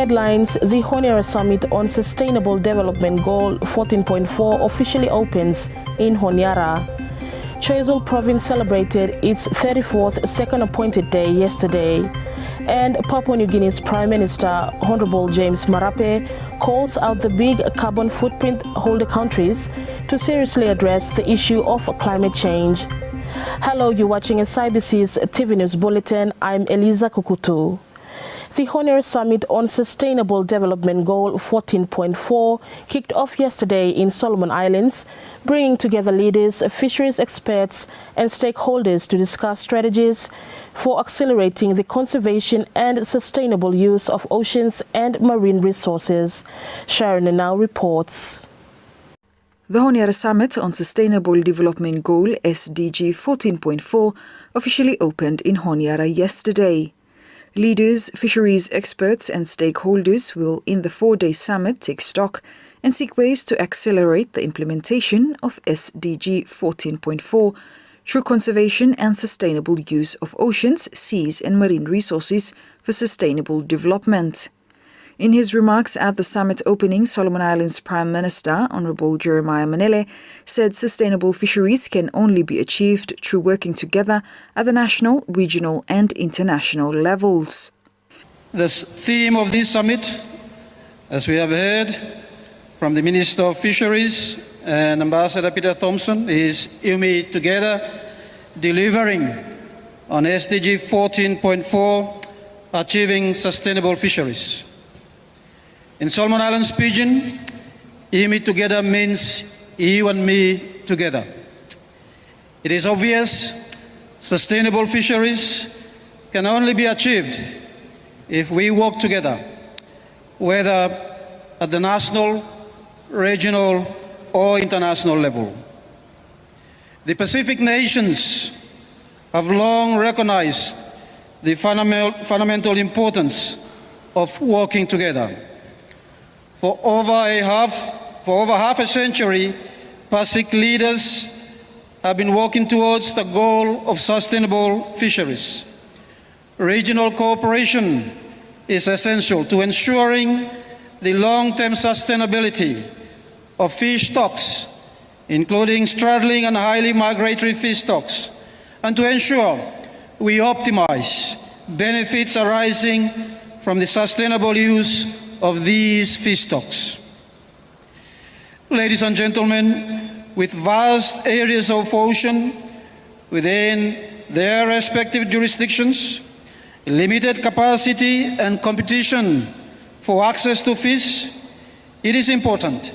headlines, the Honiara Summit on Sustainable Development Goal 14.4 officially opens in Honiara. Choiseul Province celebrated its 34th second appointed day yesterday. And Papua New Guinea's Prime Minister, Honorable James Marape, calls out the big carbon footprint holder countries to seriously address the issue of climate change. Hello, you're watching SIBC's TV News Bulletin. I'm Eliza Kukutu. The Honiara Summit on Sustainable Development Goal 14.4 kicked off yesterday in Solomon Islands, bringing together leaders, fisheries experts and stakeholders to discuss strategies for accelerating the conservation and sustainable use of oceans and marine resources. Sharon now reports. The Honiara Summit on Sustainable Development Goal SDG 14.4 officially opened in Honiara yesterday. Leaders, fisheries experts and stakeholders will in the 4-day summit take stock and seek ways to accelerate the implementation of SDG 14.4 through conservation and sustainable use of oceans, seas and marine resources for sustainable development. In his remarks at the summit opening, Solomon Islands Prime Minister, Honorable Jeremiah Manele, said sustainable fisheries can only be achieved through working together at the national, regional and international levels. The theme of this summit, as we have heard from the Minister of Fisheries and Ambassador Peter Thompson, is UMI Together, delivering on SDG 14.4, achieving sustainable fisheries. In Solomon Islands Pidgin, UMI Together means you and me together. It is obvious sustainable fisheries can only be achieved if we work together, whether at the national, regional or international level. The Pacific nations have long recognized the fundamental importance of working together. For over half a century, Pacific leaders have been working towards the goal of sustainable fisheries. Regional cooperation is essential to ensuring the long-term sustainability of fish stocks, including straddling and highly migratory fish stocks, and to ensure we optimize benefits arising from the sustainable use of these fish stocks. Ladies and gentlemen, with vast areas of ocean within their respective jurisdictions, limited capacity and competition for access to fish, it is important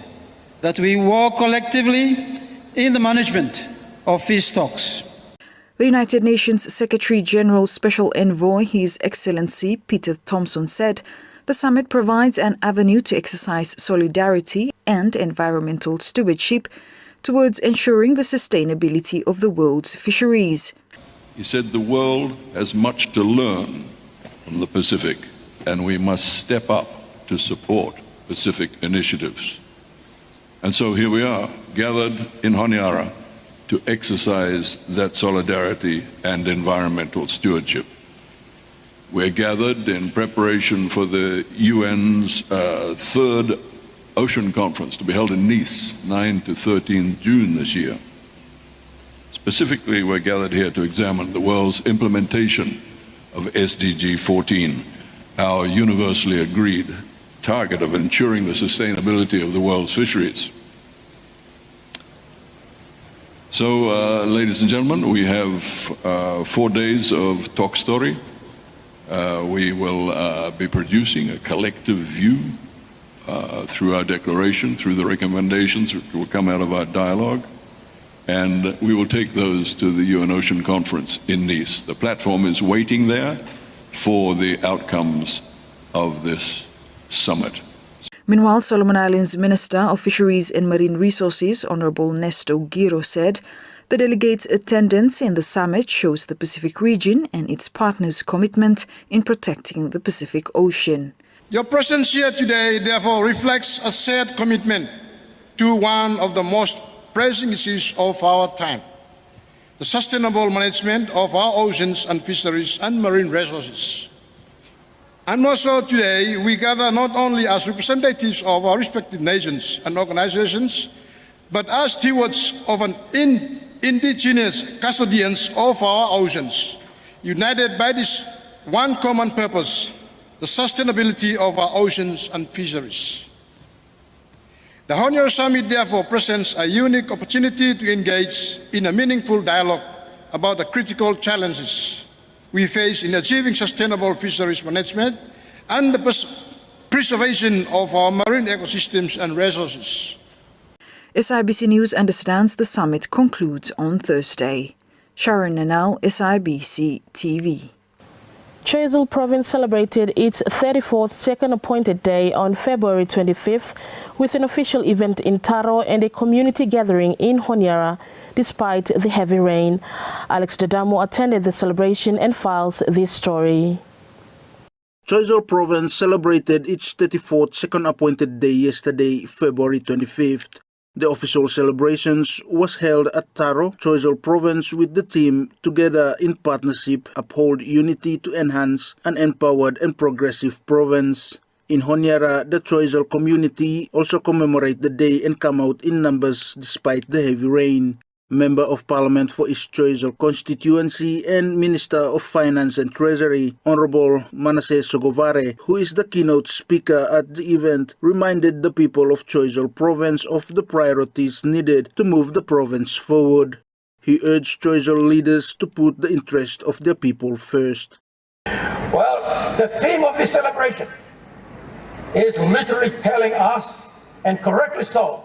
that we work collectively in the management of fish stocks. The United Nations Secretary General Special Envoy, His Excellency Peter Thompson, said the summit provides an avenue to exercise solidarity and environmental stewardship towards ensuring the sustainability of the world's fisheries. He said the world has much to learn from the Pacific, and we must step up to support Pacific initiatives. And so here we are, gathered in Honiara to exercise that solidarity and environmental stewardship. We're gathered in preparation for the UN's third Ocean Conference to be held in Nice, 9 to 13 June this year. Specifically, we're gathered here to examine the world's implementation of SDG 14, our universally agreed target of ensuring the sustainability of the world's fisheries. So, ladies and gentlemen, we have 4 days of talk story. We will be producing a collective view through our declaration, through the recommendations which will come out of our dialogue, and we will take those to the UN Ocean Conference in Nice. The platform is waiting there for the outcomes of this summit. Meanwhile, Solomon Islands Minister of Fisheries and Marine Resources, Honorable Nesto Giro, said the delegates' attendance in the summit shows the Pacific region and its partners' commitment in protecting the Pacific Ocean. Your presence here today therefore reflects a shared commitment to one of the most pressing issues of our time, the sustainable management of our oceans and fisheries and marine resources. And also today, we gather not only as representatives of our respective nations and organizations, but as stewards of an indigenous custodians of our oceans, united by this one common purpose, the sustainability of our oceans and fisheries. The Honiara Summit therefore presents a unique opportunity to engage in a meaningful dialogue about the critical challenges we face in achieving sustainable fisheries management and the preservation of our marine ecosystems and resources. SIBC News understands the summit concludes on Thursday. Sharon Nanau, SIBC TV. Choiseul Province celebrated its 34th second appointed day on February 25th with an official event in Taro and a community gathering in Honiara despite the heavy rain. Alex Dadamo attended the celebration and files this story. Choiseul Province celebrated its 34th second appointed day yesterday, February 25th. The official celebrations was held at Taro, Choiseul Province, with the team together in partnership uphold unity to enhance an empowered and progressive province. In Honiara, the Choiseul community also commemorate the day and come out in numbers despite the heavy rain. Member of Parliament for East Choiseul constituency and Minister of Finance and Treasury, Honorable Manasseh Sogovare, who is the keynote speaker at the event, reminded the people of Choiseul Province of the priorities needed to move the province forward. He urged Choiseul leaders to put the interest of their people first. Well, the theme of this celebration is literally telling us, and correctly so,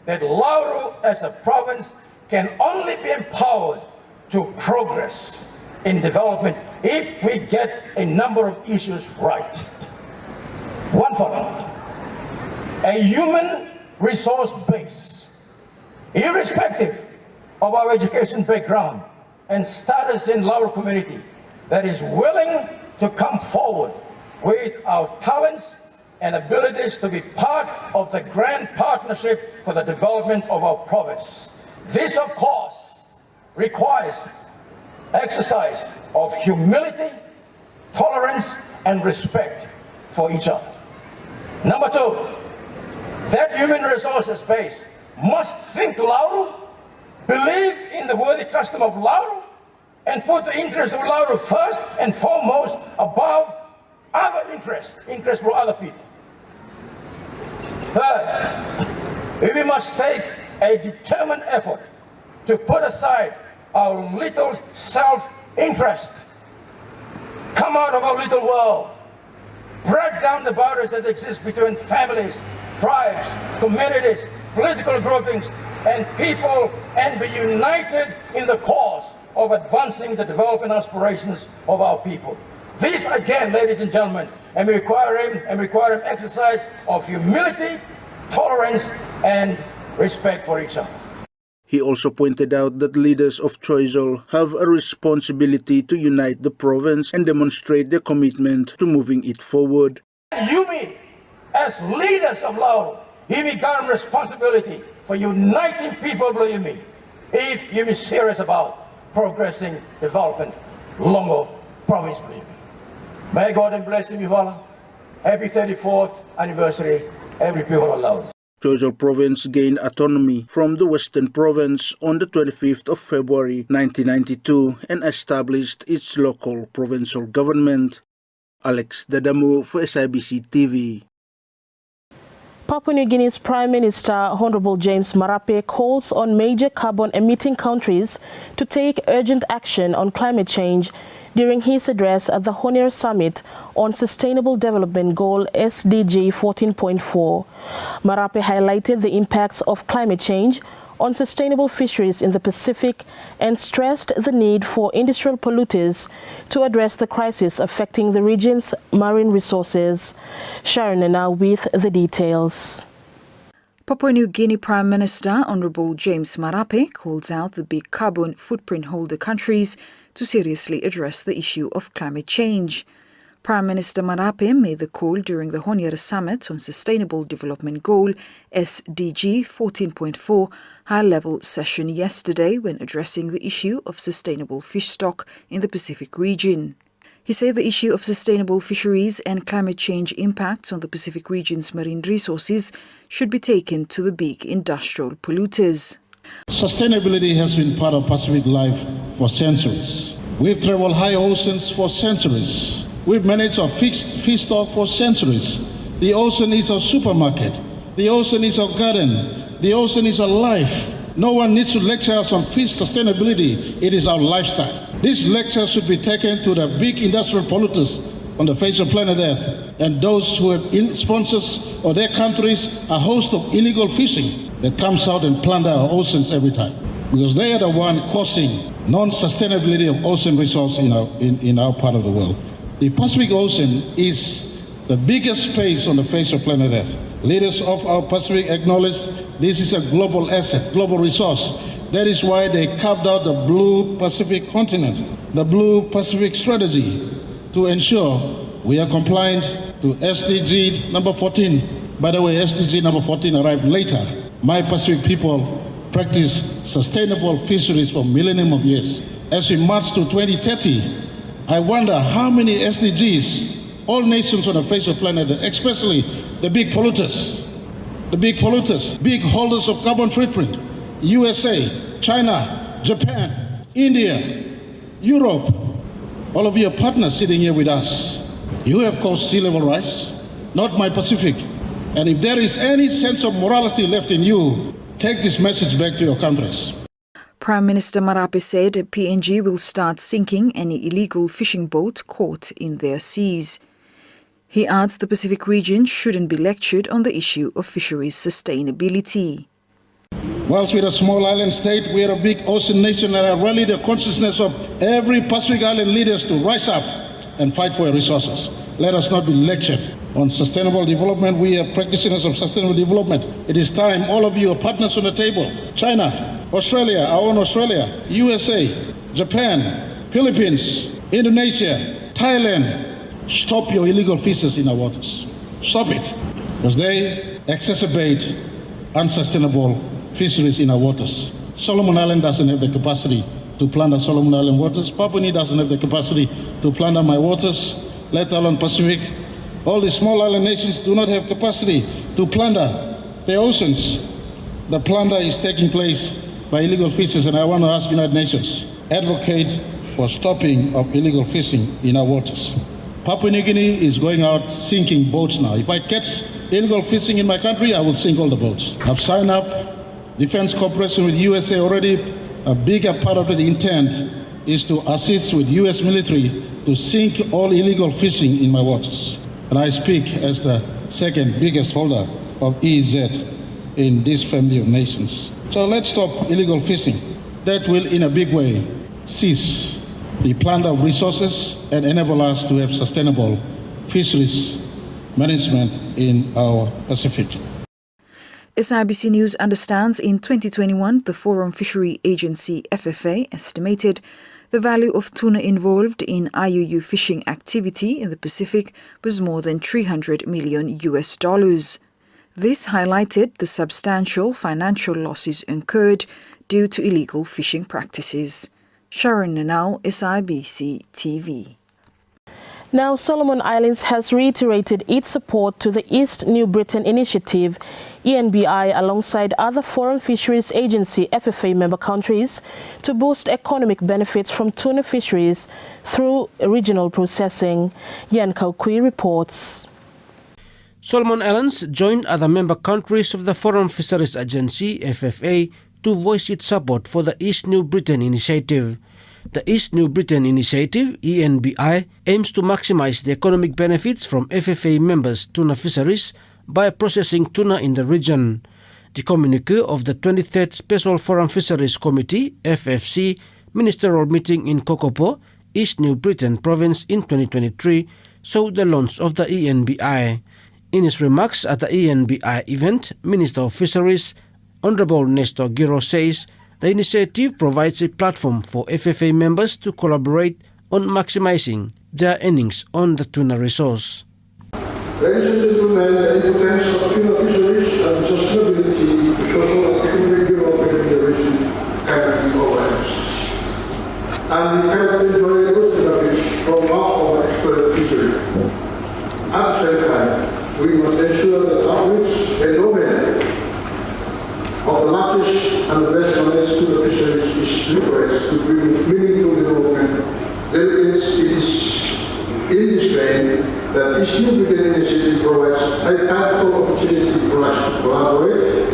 that Lauru as a province can only be empowered to progress in development if we get a number of issues right. One for all, a human resource base, irrespective of our education background and status in Lauru community, that is willing to come forward with our talents and abilities to be part of the grand partnership for the development of our province. This, of course, requires exercise of humility, tolerance, and respect for each other. Number two, that human resources base must think Lauru, believe in the worthy custom of Lauru, and put the interest of Lauru first and foremost above other interests for other people. Third, we must take a determined effort to put aside our little self-interest, come out of our little world, break down the barriers that exist between families, tribes, communities, political groupings, and people, and be united in the cause of advancing the development aspirations of our people. This, again, ladies and gentlemen, and require him exercise of humility, tolerance, and respect for each other. He also pointed out that leaders of Choiseul have a responsibility to unite the province and demonstrate their commitment to moving it forward. Yumi, as leaders of Lauru, Yumi got a responsibility for uniting people of Yumi if Yumi is serious about progressing development Longo province of Yumi. May God and bless you all. Happy 34th anniversary, every people of Lauru. Choiseul Province gained autonomy from the Western Province on the 25th of February 1992 and established its local provincial government. Alex Dadamu for SIBC TV. Papua New Guinea's Prime Minister Honorable James Marape calls on major carbon-emitting countries to take urgent action on climate change during his address at the Honiara Summit on Sustainable Development Goal SDG 14.4. Marape highlighted the impacts of climate change on sustainable fisheries in the Pacific and stressed the need for industrial polluters to address the crisis affecting the region's marine resources. Sharon now with the details. Papua New Guinea Prime Minister Honorable James Marape calls out the big carbon footprint holder countries to seriously address the issue of climate change. Prime Minister Marape made the call during the Honiara Summit on Sustainable Development Goal SDG 14.4 high-level session yesterday when addressing the issue of sustainable fish stock in the Pacific region. He said the issue of sustainable fisheries and climate change impacts on the Pacific region's marine resources should be taken to the big industrial polluters. Sustainability has been part of Pacific life for centuries. We've traveled high oceans for centuries. We've managed our fish stock for centuries. The ocean is our supermarket. The ocean is our garden. The ocean is our life. No one needs to lecture us on fish sustainability. It is our lifestyle. This lecture should be taken to the big industrial polluters on the face of planet Earth and those who have sponsors or their countries a host of illegal fishing that comes out and plunder our oceans every time. Because they are the one causing non-sustainability of ocean resource in our part of the world. The Pacific Ocean is the biggest space on the face of planet Earth. Leaders of our Pacific acknowledge this is a global asset, global resource. That is why they carved out the Blue Pacific continent, the Blue Pacific strategy, to ensure we are compliant to SDG number 14. By the way, SDG number 14 arrived later. My Pacific people practice sustainable fisheries for millennium of years. As we march to 2030, I wonder how many SDGs all nations on the face of the planet, especially the big polluters, big holders of carbon footprint, USA, China, Japan, India, Europe, all of you are partners sitting here with us. You have caused sea level rise, not my Pacific. And if there is any sense of morality left in you, take this message back to your countries. Prime Minister Marape said PNG will start sinking any illegal fishing boat caught in their seas. He adds the Pacific region shouldn't be lectured on the issue of fisheries sustainability. Whilst we're a small island state, we are a big ocean nation, and I rally the consciousness of every Pacific Island leaders to rise up and fight for our resources. Let us not be lectured on sustainable development. We are practitioners of sustainable development. It is time all of you are partners on the table. China, Australia, our own Australia, USA, Japan, Philippines, Indonesia, Thailand. Stop your illegal fisheries in our waters. Stop it. Because they exacerbate unsustainable fisheries in our waters. Solomon Island doesn't have the capacity to plunder Solomon Island waters. Papua New Guinea doesn't have the capacity to plunder my waters, let alone Pacific. All the small island nations do not have capacity to plunder their oceans. The plunder is taking place by illegal fishers, and I want to ask United Nations, advocate for stopping of illegal fishing in our waters. Papua New Guinea is going out sinking boats now. If I catch illegal fishing in my country, I will sink all the boats. I've signed up defense cooperation with USA already. A bigger part of the intent is to assist with US military to sink all illegal fishing in my waters. And I speak as the second biggest holder of EEZ in this family of nations. So let's stop illegal fishing. That will, in a big way, cease the plunder of resources and enable us to have sustainable fisheries management in our Pacific. SIBC News understands in 2021, the Foreign Fishery Agency FFA estimated the value of tuna involved in IUU fishing activity in the Pacific was more than $300 million. This highlighted the substantial financial losses incurred due to illegal fishing practices. Sharon Nanau, SIBC TV. Now, Solomon Islands has reiterated its support to the East New Britain Initiative, ENBI, alongside other Foreign Fisheries Agency FFA member countries to boost economic benefits from tuna fisheries through regional processing. Yan Kaukui reports. Solomon Islands joined other member countries of the Foreign Fisheries Agency, FFA, to voice its support for the East New Britain Initiative. The East New Britain Initiative, ENBI, aims to maximize the economic benefits from FFA members' tuna fisheries by processing tuna in the region. The communique of the 23rd Special Foreign Fisheries Committee, FFC, ministerial meeting in Kokopo, East New Britain Province in 2023, showed the launch of the ENBI. In his remarks at the ENBI event, Minister of Fisheries, Honorable Nestor Giro, says the initiative provides a platform for FFA members to collaborate on maximizing their earnings on the tuna resource. Ladies and gentlemen, the importance of tuna fisheries and sustainability to social and economic development in the region cannot be overemphasized. And we cannot enjoy those benefits from our same time, we must ensure that outreach and domain of the largest and the best knowledge to the fisheries is leveraged to bring meaningful development. Then it is in this vein that this new Britain initiative provides a powerful opportunity for us to collaborate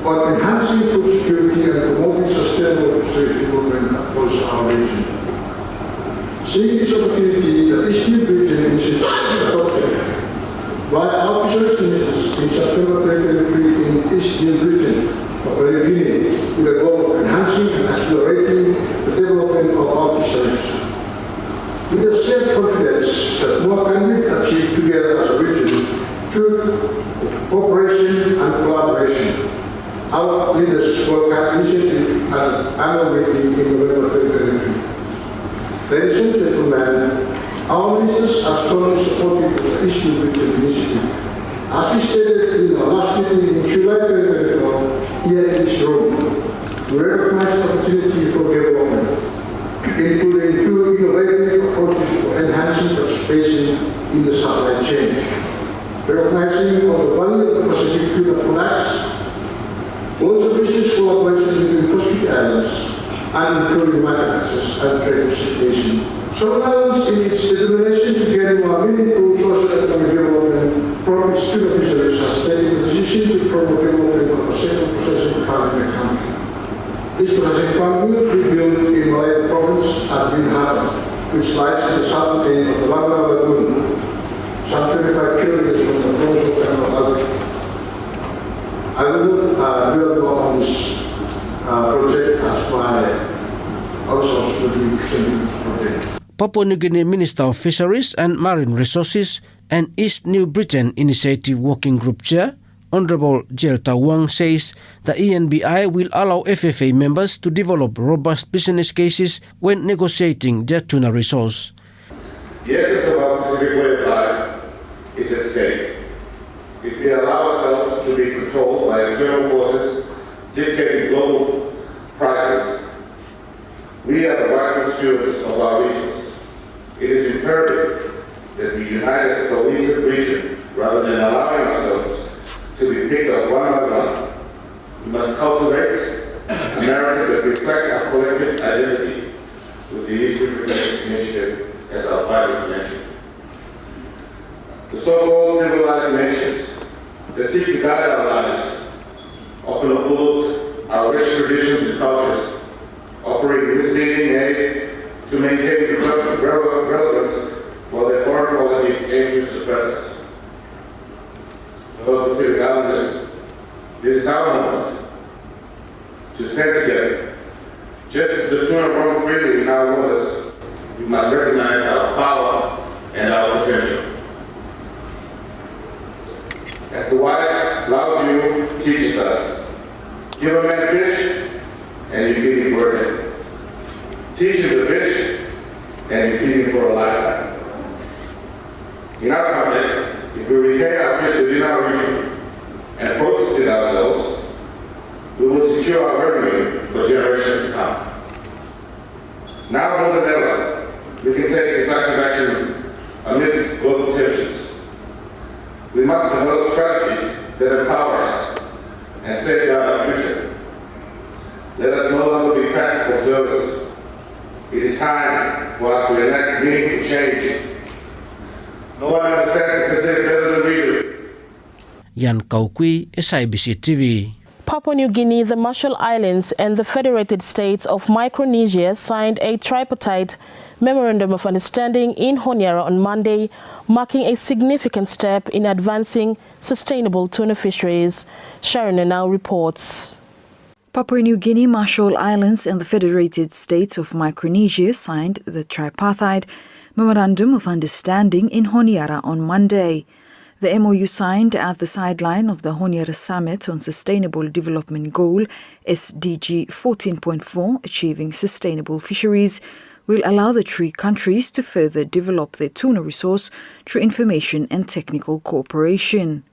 on enhancing food security and promoting sustainable fisheries development across our region. Seeing this opportunity that this new Britain initiative is adopted by our fisheries ministers in September 2023 in East New Britain, Papua New Guinea, with the goal of enhancing and accelerating the development of our fisheries. With the shared confidence that more can be achieved together as a region through cooperation and collaboration, our leaders welcome initiative at an annual meeting in November 2023. Ladies and gentlemen, our ministers are strongly supportive of the East New Britain initiative. As we stated in our last meeting in July 2024, here in this room, we recognize the opportunity for development, including two innovative approaches for enhancing participation in the supply chain. Recognizing of the value of the Pacific tuna products, also business collaboration between Pacific Islands, and improving market access and trade facilitation. Solomon Islands, in its determination to gain more meaningful socio-economic development from its tuna fisheries, has taken the decision to promote development of a second processing plant in the country. This processing plant will be built in Malaya Province at Green Harbor, which lies at the southern end of the Laguna Lagoon, some 25 kilometers from the coastal town of Albuquerque. I will build more on this project as my outsource will be presenting this project. Papua New Guinea Minister of Fisheries and Marine Resources and East New Britain Initiative Working Group Chair, Honorable Jelta Wang, says the ENBI will allow FFA members to develop robust business cases when negotiating their tuna resource. The essence of our Pacific way of life is at stake. If we allow ourselves to be controlled by external forces dictating global prices, we are the rightful stewards of our resources. It is imperative that we unite as a cohesive region rather than allowing ourselves to be picked up one by one. We must cultivate a narrative that reflects our collective identity with the East New Britain Initiative as our vital connection. The so-called civilized nations that seek to guide our lives often overlook our rich traditions and cultures, offering misleading aid to maintain relevance while their foreign policies aim to suppress us. Fellow Pacific Islanders, this is our moment to stand together. Just as the tuna roam freely in our waters, we must recognize our power and our potential. As the wise Lao Tzu teaches us, give a man fish and you feed him for a day. Teach him to fish and you feed him for a lifetime. In our context, if we retain our fish within our region and process it ourselves, we will secure our revenue for generations to come. Now more than ever, we can take decisive action amidst global tensions. We must develop strategies that empower us and safeguard our future. Let us no longer be passive observers. It is time for us to enact meaningful change. No one understands the Pacific better than we do. Yan Kaukui, SIBC TV. Papua New Guinea, the Marshall Islands and the Federated States of Micronesia signed a tripartite Memorandum of Understanding in Honiara on Monday, marking a significant step in advancing sustainable tuna fisheries. Sharon now reports. Papua New Guinea, Marshall Islands and the Federated States of Micronesia signed the tripartite Memorandum of Understanding in Honiara on Monday. The MOU signed at the sideline of the Honiara Summit on Sustainable Development Goal SDG 14.4, Achieving Sustainable Fisheries, will allow the three countries to further develop their tuna resource through information and technical cooperation.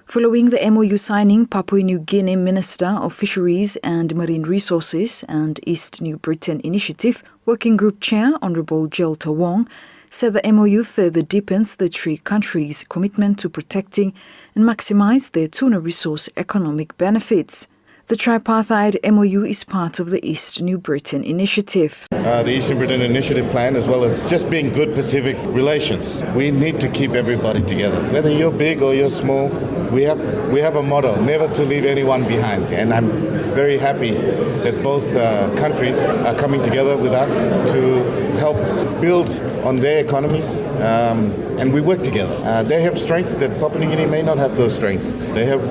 Following the MOU signing, Papua New Guinea Minister of Fisheries and Marine Resources and East New Britain Initiative Working Group Chair Honorable Jelta Wang said the MOU further deepens the three countries' commitment to protecting and maximize their tuna resource economic benefits. The tripartite MOU is part of the East New Britain Initiative. The Eastern Britain Initiative plan, as well as just being good Pacific relations. We need to keep everybody together. Whether you're big or you're small, we have a motto, never to leave anyone behind. And I'm very happy that both countries are coming together with us to help build on their economies, and we work together. They have strengths that Papua New Guinea may not have those strengths. They have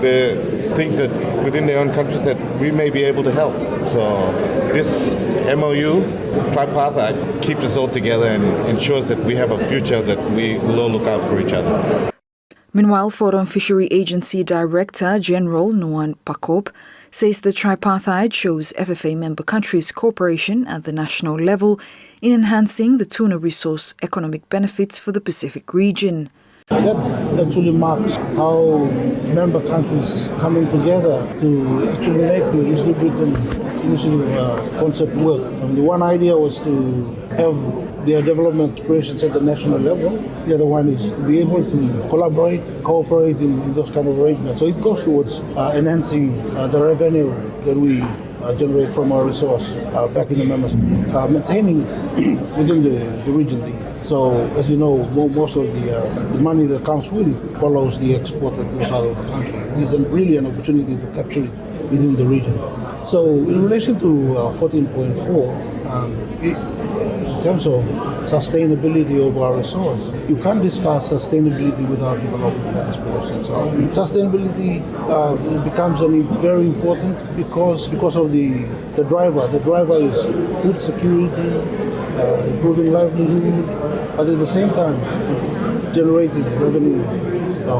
the things that within their own countries that we may be able to help. So this MOU, tripartite, keeps us all together and ensures that we have a future that we will all look out for each other. Meanwhile, Foreign Fishery Agency Director General Nuan Pakop says the tripartite shows FFA member countries' cooperation at the national level in enhancing the tuna resource economic benefits for the Pacific region. That actually marks how member countries coming together to actually make the East New Britain Initiative concept work. And the one idea was to have their development operations at the national level. The other one is to be able to collaborate, cooperate in those kind of arrangements. So it goes towards enhancing the revenue that we generate from our resource back in the members, maintaining it within the region. So, as you know, most of the money that comes with it follows the export that goes out of the country. It is really an opportunity to capture it within the region. So, in relation to 14.4, in terms of sustainability of our resource, you can't discuss sustainability without development aspirations. So, sustainability becomes very important because of the driver. The driver is food security, improving livelihood, but at the same time generating revenue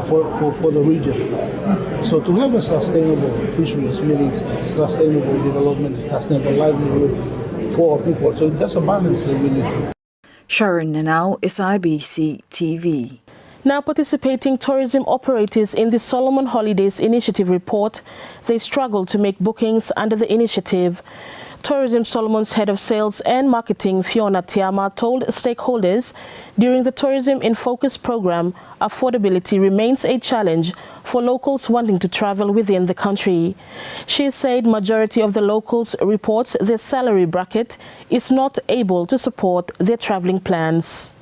for the region. So to have a sustainable fisheries, meaning sustainable development, sustainable livelihood for our people. So that's a balance that we need to. Sharon Nanau, SIBC TV. Now, participating tourism operators in the Solomon Holidays Initiative report they struggle to make bookings under the initiative. Tourism Solomon's head of sales and marketing, Fiona Tiama, told stakeholders during the Tourism in Focus program, affordability remains a challenge for locals wanting to travel within the country. She said majority of the locals reports their salary bracket is not able to support their traveling plans.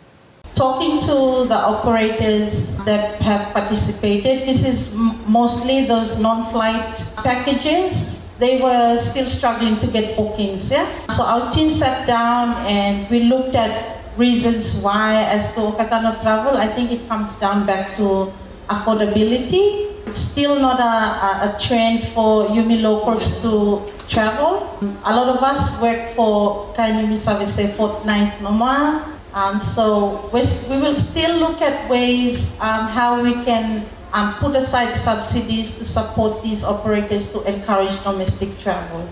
Talking to the operators that have participated, this is mostly those non-flight packages. They were still struggling to get bookings. So our team sat down and we looked at reasons why as to Okatano travel. I think it comes down back to affordability. It's still not a trend for Yumi locals to travel. A lot of us work for Kainumi Service fortnight normal. So we will still look at ways how we can put aside subsidies to support these operators to encourage domestic travel.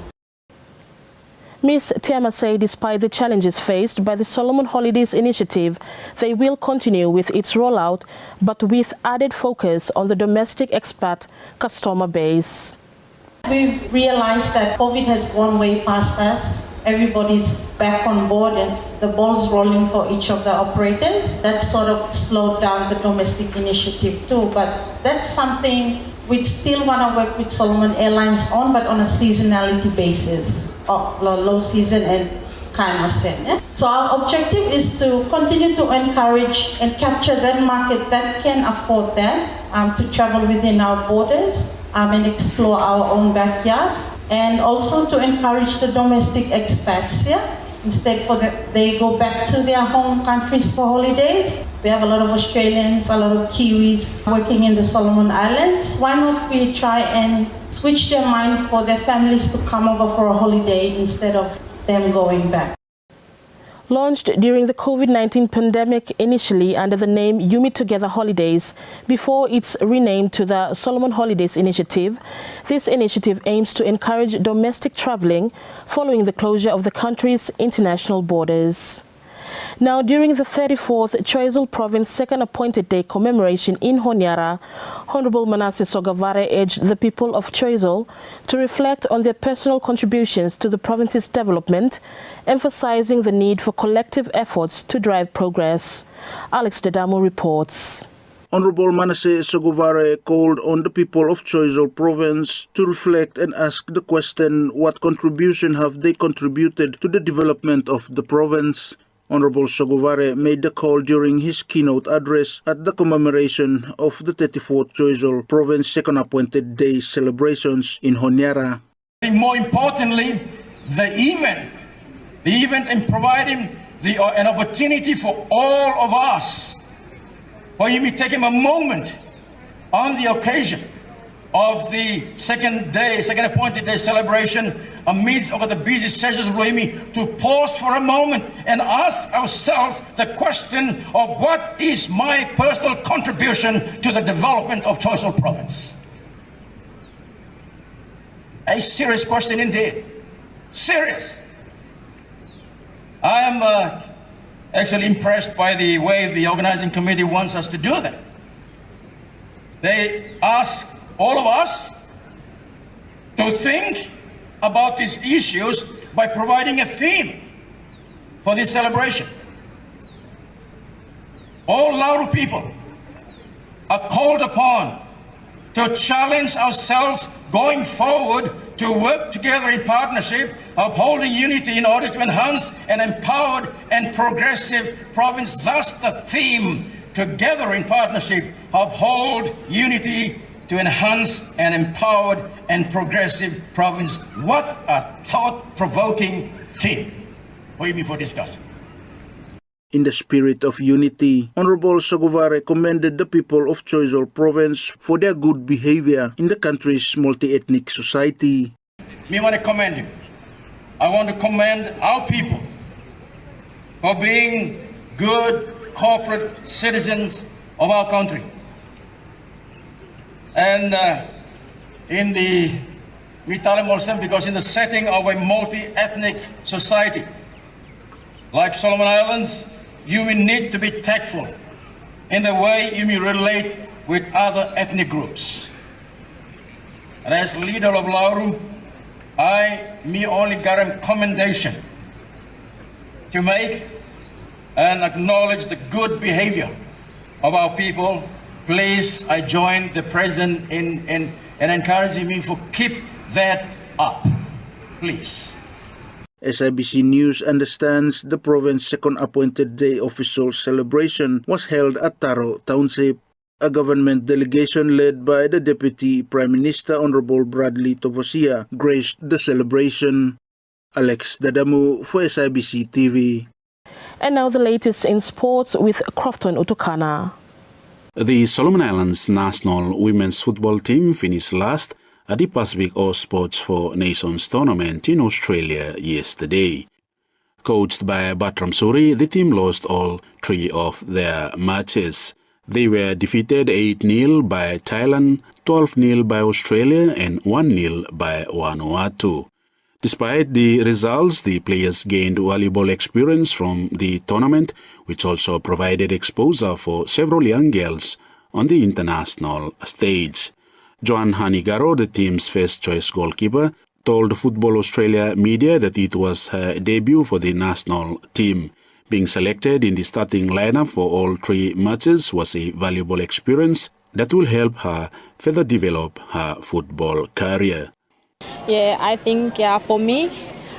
Ms. Tiama said despite the challenges faced by the Solomon Holidays Initiative, they will continue with its rollout, but with added focus on the domestic expat customer base. We've realized that COVID has gone way past us. Everybody's back on board and the ball's rolling for each of the operators. That sort of slowed down the domestic initiative too, but that's something we still want to work with Solomon Airlines on, but on a seasonality basis, low season and kind of thing. So our objective is to continue to encourage and capture that market that can afford that, to travel within our borders and explore our own backyard. And also to encourage the domestic expats, instead they go back to their home countries for holidays. We have a lot of Australians, a lot of Kiwis working in the Solomon Islands. Why not we try and switch their mind for their families to come over for a holiday instead of them going back? Launched during the COVID-19 pandemic initially under the name Yumi Together Holidays before it's renamed to the Solomon Holidays Initiative, this initiative aims to encourage domestic traveling following the closure of the country's international borders. Now, during the 34th Choiseul Province Second Appointed Day commemoration in Honiara, Honorable Manasseh Sogavare urged the people of Choiseul to reflect on their personal contributions to the province's development, emphasizing the need for collective efforts to drive progress. Alex Dedamo reports. Honorable Manasseh Sogavare called on the people of Choiseul Province to reflect and ask the question, what contribution have they contributed to the development of the province? Honorable Sogavare made the call during his keynote address at the commemoration of the 34th Choiseul Province Second Appointed Day celebrations in Honiara. More importantly, the event in providing an opportunity for all of us, for him to take him a moment on the occasion of the second appointed day celebration amidst of the busy schedules of Rohimi, to pause for a moment and ask ourselves the question of what is my personal contribution to the development of Choiseul Province? A serious question indeed. Serious. I am actually impressed by the way the organizing committee wants us to do that. They ask all of us to think about these issues by providing a theme for this celebration. All Lauru people are called upon to challenge ourselves going forward to work together in partnership, upholding unity in order to enhance an empowered and progressive province. Thus the theme, together in partnership, uphold unity to enhance an empowered and progressive province. What a thought-provoking theme for discussing. In the spirit of unity, Honorable Sogavare commended the people of Choiseul Province for their good behavior in the country's multi-ethnic society. I want to commend you. I want to commend our people for being good corporate citizens of our country. And in the because in the setting of a multi-ethnic society like Solomon Islands, you will need to be tactful in the way you may relate with other ethnic groups. And as leader of Lauru, me only got a commendation to make and acknowledge the good behavior of our people. Please, I join the President in encouraging me to keep that up, please. SIBC News understands the province's second appointed day official celebration was held at Taro Township. A government delegation led by the Deputy Prime Minister Honorable Bradley Tovosia graced the celebration. Alex Dadamu for SIBC TV. And now the latest in sports with Crofton Utukana. The Solomon Islands national women's football team finished last at the Pacific All Sports for Nations tournament in Australia yesterday. Coached by Batram Suri, the team lost all three of their matches. They were defeated 8-0 by Thailand, 12-0 by Australia and 1-0 by Vanuatu. Despite the results, the players gained valuable experience from the tournament, which also provided exposure for several young girls on the international stage. Joan Hanigaro, the team's first-choice goalkeeper, told Football Australia media that it was her debut for the national team. Being selected in the starting lineup for all three matches was a valuable experience that will help her further develop her football career. Yeah, I think for me,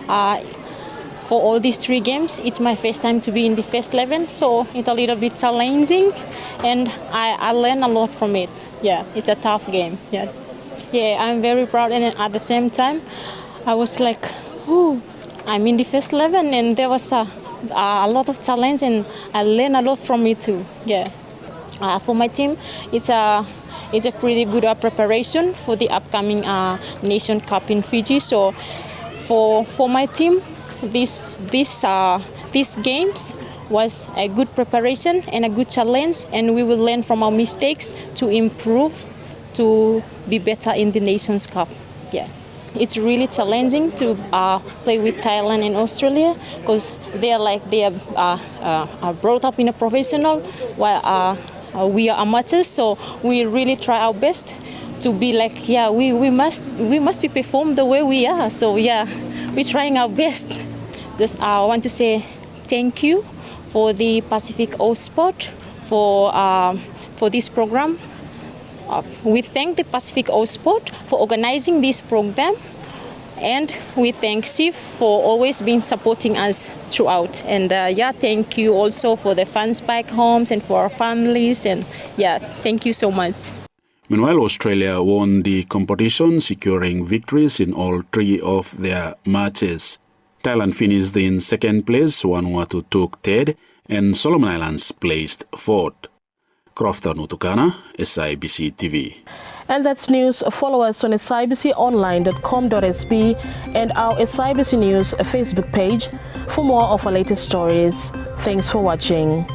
for all these three games, it's my first time to be in the first 11, so it's a little bit challenging, and I learned a lot from it. Yeah, it's a tough game. Yeah, I'm very proud, and at the same time, I was like, "Ooh, I'm in the first 11," and there was a lot of challenge, and I learned a lot from it too. Yeah, for my team, it's a pretty good preparation for the upcoming Nation Cup in Fiji. So, for my team, these games was a good preparation and a good challenge, and we will learn from our mistakes to improve, to be better in the Nations Cup. Yeah. it's really challenging to play with Thailand and Australia because they are brought up in a professional while we are amateurs. So we really try our best to be like, we must be performed the way we are. So we're trying our best. Just I want to say thank you for the Pacific O Sport for this program. We thank the Pacific O Sport for organizing this program, and we thank SIF for always being supporting us throughout. And thank you also for the fans back home and for our families. And thank you so much. Meanwhile, Australia won the competition, securing victories in all three of their matches. Thailand finished in second place, Vanuatu took third, and Solomon Islands placed fourth. Crofton Utukana, SIBC TV. And that's news. Follow us on sibconline.com.sb and our SIBC News Facebook page for more of our latest stories. Thanks for watching.